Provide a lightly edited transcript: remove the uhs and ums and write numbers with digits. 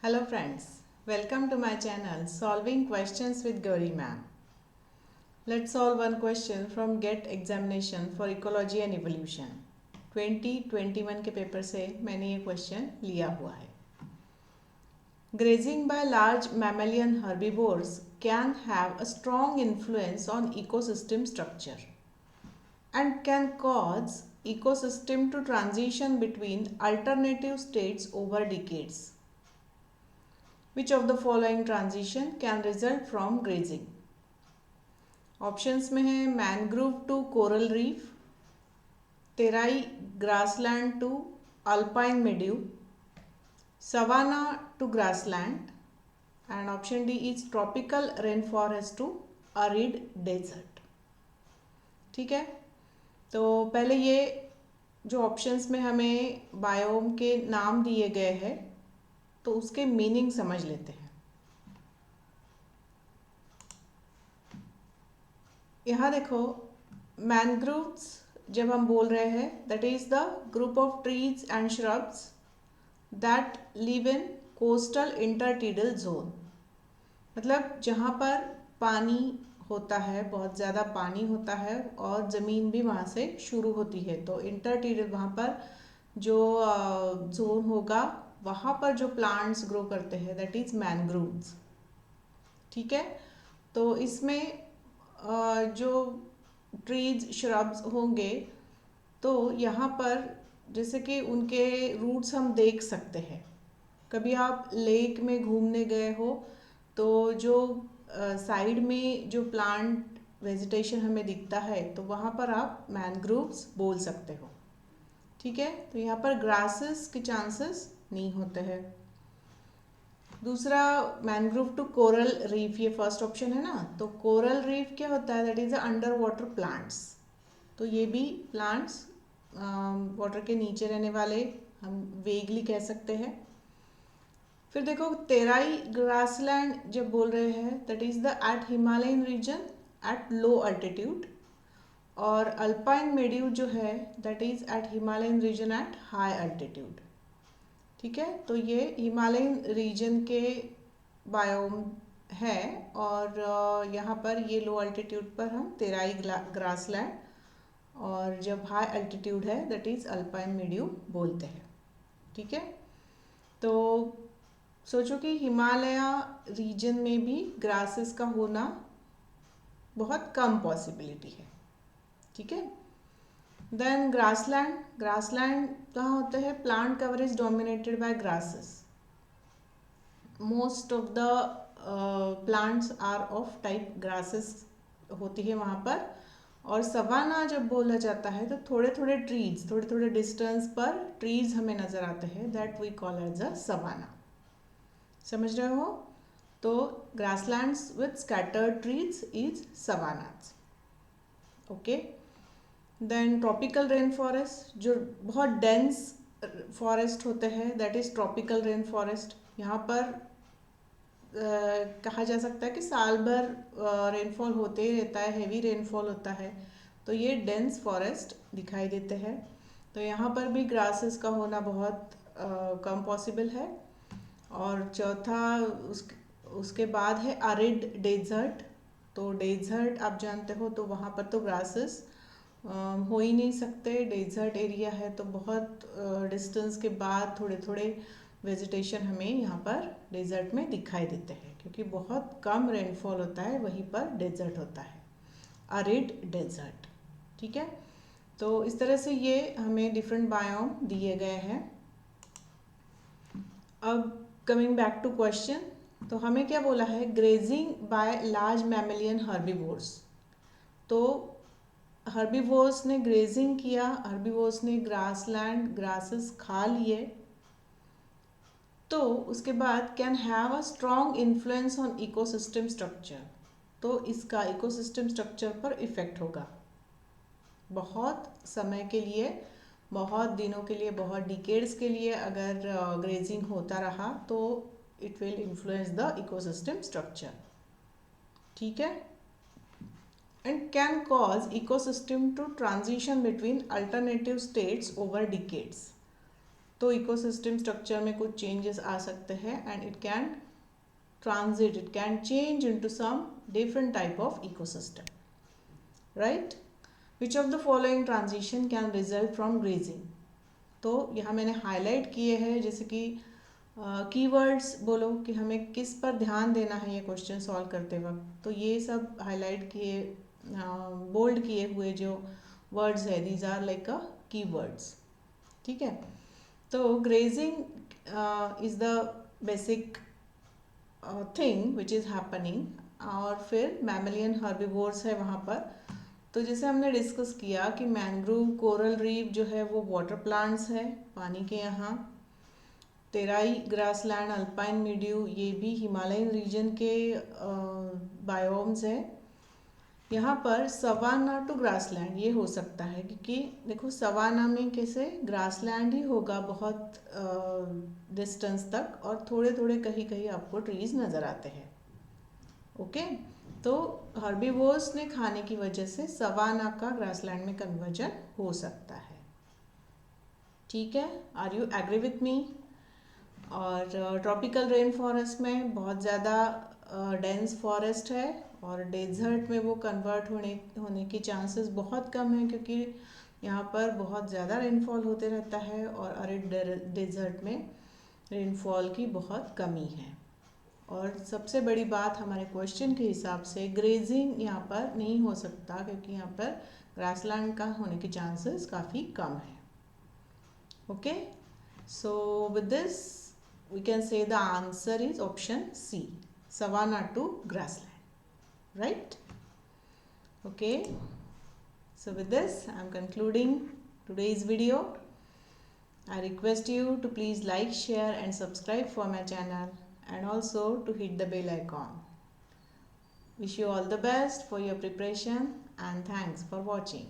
Hello friends, welcome to my channel Solving Questions with Gauri Ma'am. Let's solve one question from GET examination for Ecology and Evolution. 2021 के paper से मैंने ये question लिया हुआ है. Grazing by large mammalian herbivores can have a strong influence on ecosystem structure and can cause ecosystem to transition between alternative states over decades. Which of the following transition can result from grazing? Options में है mangrove to coral reef, Terai grassland to alpine meadow, savanna to grassland and option D is tropical rain forest to arid desert. ठीक है, तो पहले ये जो options में हमें बायोम के नाम दिए गए हैं तो उसके मीनिंग समझ लेते हैं. यहाँ देखो, मैनग्रोव्स जब हम बोल रहे हैं that is the group of trees and shrubs that live in coastal intertidal zone. मतलब जहाँ पर पानी होता है, बहुत ज़्यादा पानी होता है और ज़मीन भी वहाँ से शुरू होती है, तो इंटरटिडल वहाँ पर जो जोन होगा वहाँ पर जो प्लांट्स ग्रो करते हैं दैट इज मैनग्रोव्स. ठीक है, तो इसमें जो ट्रीज श्रब्स होंगे तो यहाँ पर जैसे कि उनके रूट्स हम देख सकते हैं. कभी आप लेक में घूमने गए हो तो जो साइड में जो प्लांट वेजिटेशन हमें दिखता है तो वहाँ पर आप मैनग्रोव्स बोल सकते हो. ठीक है, तो यहाँ पर ग्रासेस के चांसेस नहीं होते हैं. दूसरा मैनग्रोव टू कोरल रीफ, ये फर्स्ट ऑप्शन है ना. तो कोरल रीफ क्या होता है? That is a under water plants. तो ये भी प्लांट्स वाटर के नीचे रहने वाले हम वेगली कह सकते हैं. फिर देखो, तेराई ग्रासलैंड जब बोल रहे हैं that is the at Himalayan region at low altitude, और अल्पाइन मेड्यू जो है that is at Himalayan region at high altitude. ठीक है, तो ये हिमालयन रीजन के बायोम है और यहाँ पर ये लो अल्टीट्यूड पर हम तेराई ग्रासलैंड, और जब हाई अल्टीट्यूड है दैट इज अल्पाइन मेड्यू बोलते हैं. ठीक है, तो सोचो कि हिमालय रीजन में भी ग्रासेस का होना बहुत कम पॉसिबिलिटी है. ठीक है, देन ग्रासलैंड. ग्रासलैंड कहाँ होते हैं? Plant coverage dominated by grasses. Most of the plants are of type grasses होती है वहाँ पर. और सवाना जब बोला जाता है तो थोड़े थोड़े ट्रीज, थोड़े थोड़े डिस्टेंस पर ट्रीज हमें नजर आते हैं, that we call as a savanna. समझ रहे हो? तो grasslands with scattered trees is savannas. Okay, then tropical rain forest, जो बहुत डेंस फॉरेस्ट होते हैं that is tropical rain forest. यहाँ पर कहा जा सकता है कि साल भर रेनफॉल होते ही रहता है, हैवी रेनफॉल होता है, तो ये डेंस फॉरेस्ट दिखाई देते हैं. तो यहाँ पर भी ग्रासेस का होना बहुत कम पॉसिबल है. और चौथा उसके बाद है अरिड डेजर्ट. तो डेजर्ट आप जानते हो, तो वहाँ पर तो ग्रासेस हो ही नहीं सकते. डेजर्ट एरिया है तो बहुत डिस्टेंस के बाद थोड़े थोड़े वेजिटेशन हमें यहाँ पर डेजर्ट में दिखाई देते हैं, क्योंकि बहुत कम रेनफॉल होता है, वहीं पर डेजर्ट होता है, अरिड डेजर्ट. ठीक है, तो इस तरह से ये हमें डिफरेंट बायोम दिए गए हैं. अब कमिंग बैक टू क्वेश्चन, तो हमें क्या बोला है? Grazing by large mammalian herbivores. तो हर्बीवोर्स ने ग्रेजिंग किया, हर्बीवोर्स ने ग्रासलैंड ग्रासेस खा लिए, तो उसके बाद can have a strong influence on ecosystem structure. तो इसका इकोसिस्टम स्ट्रक्चर पर इफेक्ट होगा बहुत समय के लिए, बहुत दिनों के लिए, बहुत डिकेड्स के लिए. अगर ग्रेजिंग होता रहा तो it will influence the ecosystem structure. ठीक है, and can cause ecosystem to transition between alternative states over decades. तो इकोसिस्टम स्ट्रक्चर में कुछ चेंजेस आ सकते हैं and it can transit, it can change into some different type of ecosystem, right? Which of the following transition can result from grazing? तो यहाँ मैंने highlight किए हैं, जैसे कि कीवर्ड्स बोलो कि हमें किस पर ध्यान देना है ये क्वेश्चन सॉल्व करते वक्त, तो ये सब हाईलाइट किए, बोल्ड किए हुए जो वर्ड्स है, these are like a keywords, ठीक है। तो grazing is the basic thing which is happening, और फिर मैमलियन हर्बिवोर्स है वहाँ पर। तो जैसे हमने डिस्कस किया कि मैंग्रोव कोरल रीफ जो है वो वाटर प्लांट्स है पानी के यहाँ, तेराई ग्रासलैंड अल्पाइन मीड्यू ये भी हिमालयन रीजन के बायोम्स है। यहाँ पर सवाना टू ग्रासलैंड ये हो सकता है, क्योंकि देखो सवाना में कैसे ग्रासलैंड ही होगा बहुत डिस्टेंस तक, और थोड़े थोड़े कहीं कहीं आपको ट्रीज नज़र आते हैं, ओके। तो हर्बीवोर्स ने खाने की वजह से सवाना का ग्रासलैंड में कन्वर्जन हो सकता है, ठीक है। Are you agree with me? और ट्रॉपिकल रेन फॉरेस्ट में बहुत ज़्यादा डेंस फॉरेस्ट है, और डेजर्ट में वो कन्वर्ट होने के चांसेस बहुत कम हैं, क्योंकि यहाँ पर बहुत ज़्यादा रेनफॉल होते रहता है, और अरिड डेजर्ट में रेनफॉल की बहुत कमी है। और सबसे बड़ी बात हमारे क्वेश्चन के हिसाब से ग्रेजिंग यहाँ पर नहीं हो सकता, क्योंकि यहाँ पर ग्रासलैंड का होने के चांसेस काफ़ी कम है, okay. So with this we can say the answer is option C, savanna to grassland, right? Okay, so with this I am concluding today's video. I request you to please like, share and subscribe for my channel, and also to hit the bell icon. Wish you all the best for your preparation, and thanks for watching.